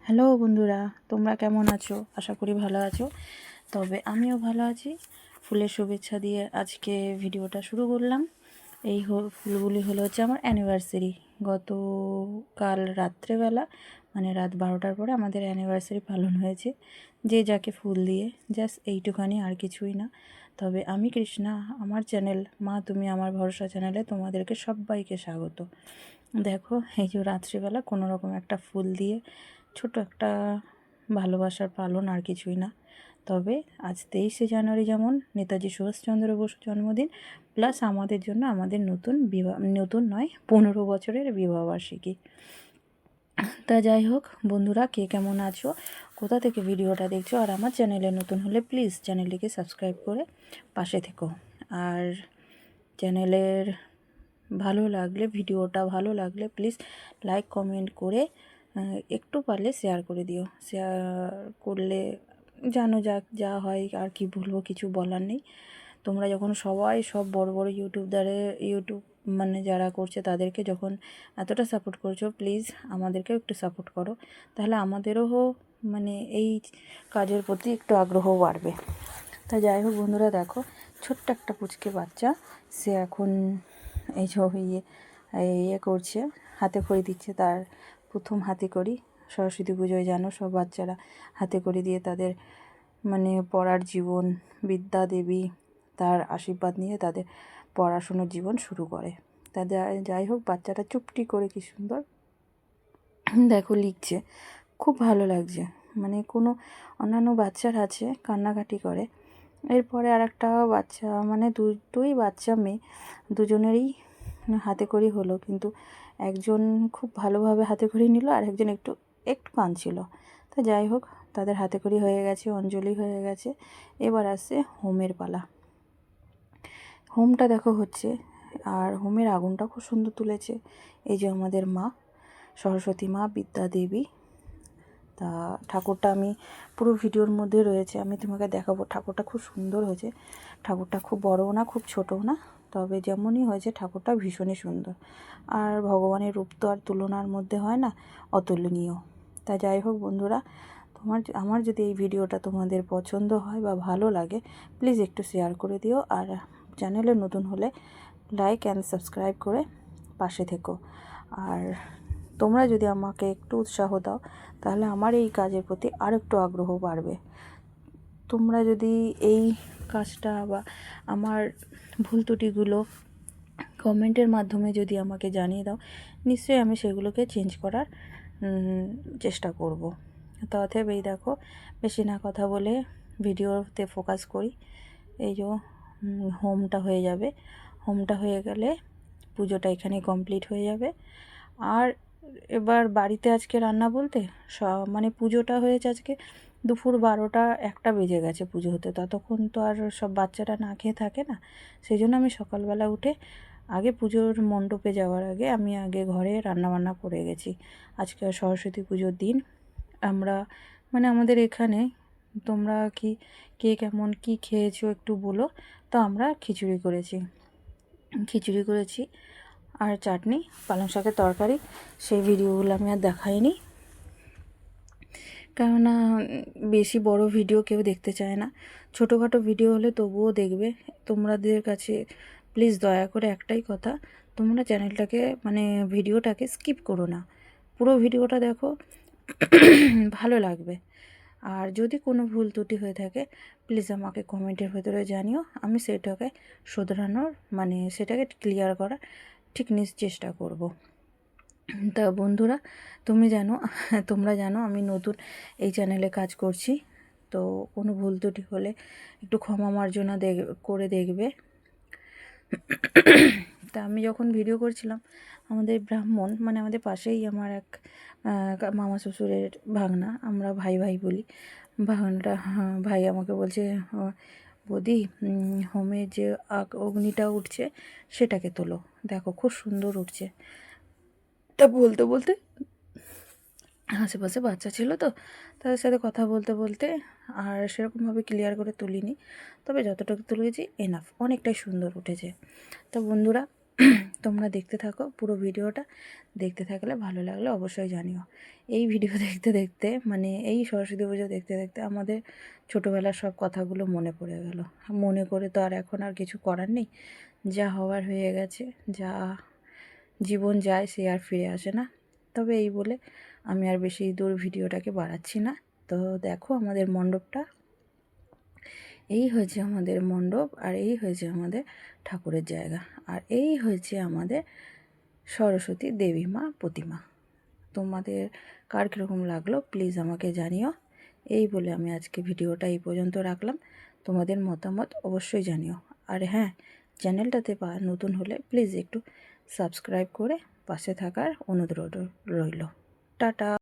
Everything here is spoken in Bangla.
হ্যালো বন্ধুরা, তোমরা কেমন আছো? আশা করি ভালো আছো। তবে আমিও ভালো আছি। ফুলের শুভেচ্ছা দিয়ে আজকে ভিডিওটা শুরু করলাম। এই ফুলগুলি হলো হচ্ছে আমার অ্যানিভার্সারি। গতকাল রাত্রেবেলা মানে রাত 12টার পরে আমাদের অ্যানিভার্সারি পালন হয়েছে। যে যাকে ফুল দিয়ে, জাস্ট এইটুখানি, আর কিছুই না। তবে আমি কৃষ্ণা, আমার চ্যানেল মা তুমি আমার ভরসা চ্যানেলে তোমাদেরকে সবাইকে স্বাগত। দেখো, এই যে রাত্রিবেলা কোনো রকম একটা ফুল দিয়ে ছোট একটা ভালোবাসার পালন, আর কিছুই না। তবে আজ 23শে জানুয়ারি যেমন নেতাজি সুভাষচন্দ্র বসুর জন্মদিন, প্লাস আমাদের জন্য আমাদের নতুন নয় 15 বছরের বিবাহবার্ষিকী। তা যাই হোক বন্ধুরা, কে কেমন আছো, কোথা থেকে ভিডিওটা দেখছো, আর আমার চ্যানেলে নতুন হলে প্লিজ চ্যানেলটিকে সাবস্ক্রাইব করে পাশে থেকো। আর চ্যানেলের ভিডিওটা ভালো লাগলে প্লিজ লাইক কমেন্ট করে একটু পারলে শেয়ার করে দিও। শেয়ার করলে জানো যা হয়, আর কি বলবো, কিছু বলার নেই। তোমরা যখন সব বড় বড় ইউটিউব মানে যারা করছে তাদেরকে যখন এতটা সাপোর্ট করছো, প্লিজ আমাদেরকেও একটু সাপোর্ট করো। তাহলে আমাদেরও মানে এই কাজের প্রতি একটু আগ্রহ বাড়বে। তা যাই হোক বন্ধুরা, দেখো ছোট্ট একটা পুচকে বাচ্চা, সে এখন এই ইয়ে করছে, হাতে খড়ি দিচ্ছে। তার প্রথম হাতে খড়ি সরস্বতী পুজোয়, জানো, সব বাচ্চারা হাতে খড়ি দিয়ে তাদের মানে পড়ার জীবন, বিদ্যা দেবী তার আশীর্বাদ নিয়ে তাদের পড়াশুনোর জীবন শুরু করে। তা যাই হোক, বাচ্চাটা চুপটি করে কি সুন্দর দেখো লিখছে, খুব ভালো লাগছে। মানে কোনো অন্যান্য বাচ্চার আছে কান্নাকাটি করে, এরপরে আর একটা বাচ্চা, মানে দুটোই বাচ্চা মেয়ে, দুজনেরই হাতে খড়ি হলো, কিন্তু একজন খুব ভালোভাবে হাতে খড়ি নিল, আর একজন একটু একটু কাঁদছিল। তা যাই হোক, তাদের হাতে খড়ি হয়ে গেছে, অঞ্জলি হয়ে গেছে। এবার আসছে হোমের পালা। হোমটা দেখো হচ্ছে, আর হোমের আগুনটা খুব সুন্দর তুলেছে এই যে আমাদের মা সরস্বতী মা, বিদ্যা দেবী। তা ঠাকুরটা আমি পুরো ভিডিওর মধ্যে রয়েছে, আমি তোমাকে দেখাবো। ঠাকুরটা খুব সুন্দর হয়েছে। ঠাকুরটা খুব বড়ও না, খুব ছোটও না, তবে যেমনই হয়েছে ঠাকুরটা ভীষণই সুন্দর। আর ভগবানের রূপ তো আর তুলনার মধ্যে হয় না, অতুলনীয়। তা যাই হোক বন্ধুরা, আমার যদি এই ভিডিওটা তোমাদের পছন্দ হয় বা ভালো লাগে, প্লিজ একটু শেয়ার করে দিও। আর চ্যানেলে নতুন হলে লাইক অ্যান্ড সাবস্ক্রাইব করে পাশে থেকো। আর তোমরা যদি আমাকে একটু উৎসাহ দাও, তাহলে আমার এই কাজের প্রতি আর একটু আগ্রহ বাড়বে। তোমরা যদি এই কাজটা বা আমার ভুল ত্রুটিগুলো কমেন্টের মাধ্যমে যদি আমাকে জানিয়ে দাও, নিশ্চয়ই আমি সেগুলোকে চেঞ্জ করার চেষ্টা করব। তো অতএব এই দেখো, বেশি না কথা বলে ভিডিওতে ফোকাস করি। এই যে হোমটা হয়ে যাবে, হোমটা হয়ে গেলে পুজোটা এখানে কমপ্লিট হয়ে যাবে। আর এবার বাড়িতে আজকে রান্না বলতে মানে পুজোটা হয়েছে আজকে দুপুর 12টা 1টা বেজে গেছে পুজো হতে। ততক্ষণ তো আর সব বাচ্চারা না খেয়ে থাকে না, সেই জন্য আমি সকালবেলা উঠে আগে পুজোর মণ্ডপে যাওয়ার আগে আমি আগে ঘরে রান্নাবান্না করে গেছি। আজকে সরস্বতী পুজোর দিন আমরা মানে আমাদের এখানে, তোমরা কে কেমন কি খেয়েছো একটু বলো। তো আমরা খিচুড়ি করেছি আর চাটনি, পালং শাকের তরকারি। সেই ভিডিওগুলো আমি আর দেখাইনি, কেননা বেশি বড় ভিডিও কেউ দেখতে চায় না। ছোটোখাটো ভিডিও হলে তবুও দেখবে। তোমাদের কাছে প্লিজ দয়া করে একটাই কথা, তোমরা চ্যানেলটাকে মানে ভিডিওটাকে স্কিপ করো না, পুরো ভিডিওটা দেখো, ভালো লাগবে। আর যদি কোনো ভুল ত্রুটি হয়ে থাকে, প্লিজ আমাকে কমেন্টের ভেতরে জানিও, আমি সেটাকে শোধরানোর মানে সেটাকে ক্লিয়ার করার ঠিক চেষ্টা করব। তা বন্ধুরা, তোমরা জানো আমি নতুন এই চ্যানেলে কাজ করছি, তো কোনো ভুল ত্রুটি হলে একটু ক্ষমা মার্জনা করে দেখবে। তা আমি যখন ভিডিও করছিলাম, আমাদের ব্রাহ্মণ মানে আমাদের পাশেই আমার এক মামা শ্বশুরের ভাগনা, আমরা ভাই ভাই বলি, ভাগনাটা ভাই আমাকে বলছে, বৌদি হোমে যে অগ্নিটা উঠছে সেটাকে তোলো, দেখো খুব সুন্দর উঠছে। তা বলতে বলতে আশেপাশে বাচ্চা ছিল, তো তাদের সাথে কথা বলতে বলতে আর সেরকমভাবে ক্লিয়ার করে তুলিনি, তবে যতটুকু তুলেছি এনাফ, অনেকটাই সুন্দর উঠেছে। তা বন্ধুরা, তোমরা দেখতে থাকো পুরো ভিডিওটা। দেখতে থাকলে ভালো লাগলে অবশ্যই জানিও। এই ভিডিও দেখতে দেখতে মানে এই সরস্বতী পুজো দেখতে দেখতে আমাদের ছোটোবেলার সব কথাগুলো মনে পড়ে গেল। মনে করে তো আর এখন আর কিছু করার নেই, যা হওয়ার হয়ে গেছে, যা জীবন যায় সে আর ফিরে আসে না। তবে এই বলে আমি আর বেশি দূর ভিডিওটাকে বাড়াচ্ছি না। তো দেখো আমাদের মণ্ডপটা, এই হয়েছে আমাদের মণ্ডপ, আর এই হয়েছে আমাদের ঠাকুরের জায়গা, আর এই হয়েছে আমাদের সরস্বতী দেবী মা প্রতিমা। তোমাদের কার কীরকম লাগলো প্লিজ আমাকে জানিও। এই বলে আমি আজকে ভিডিওটা এই পর্যন্ত রাখলাম। তোমাদের মতামত অবশ্যই জানিও। আর হ্যাঁ, চ্যানেলটাতে নতুন হলে প্লিজ একটু সাবস্ক্রাইব করে পাশে থাকার অনুরোধ রইল। টাটা।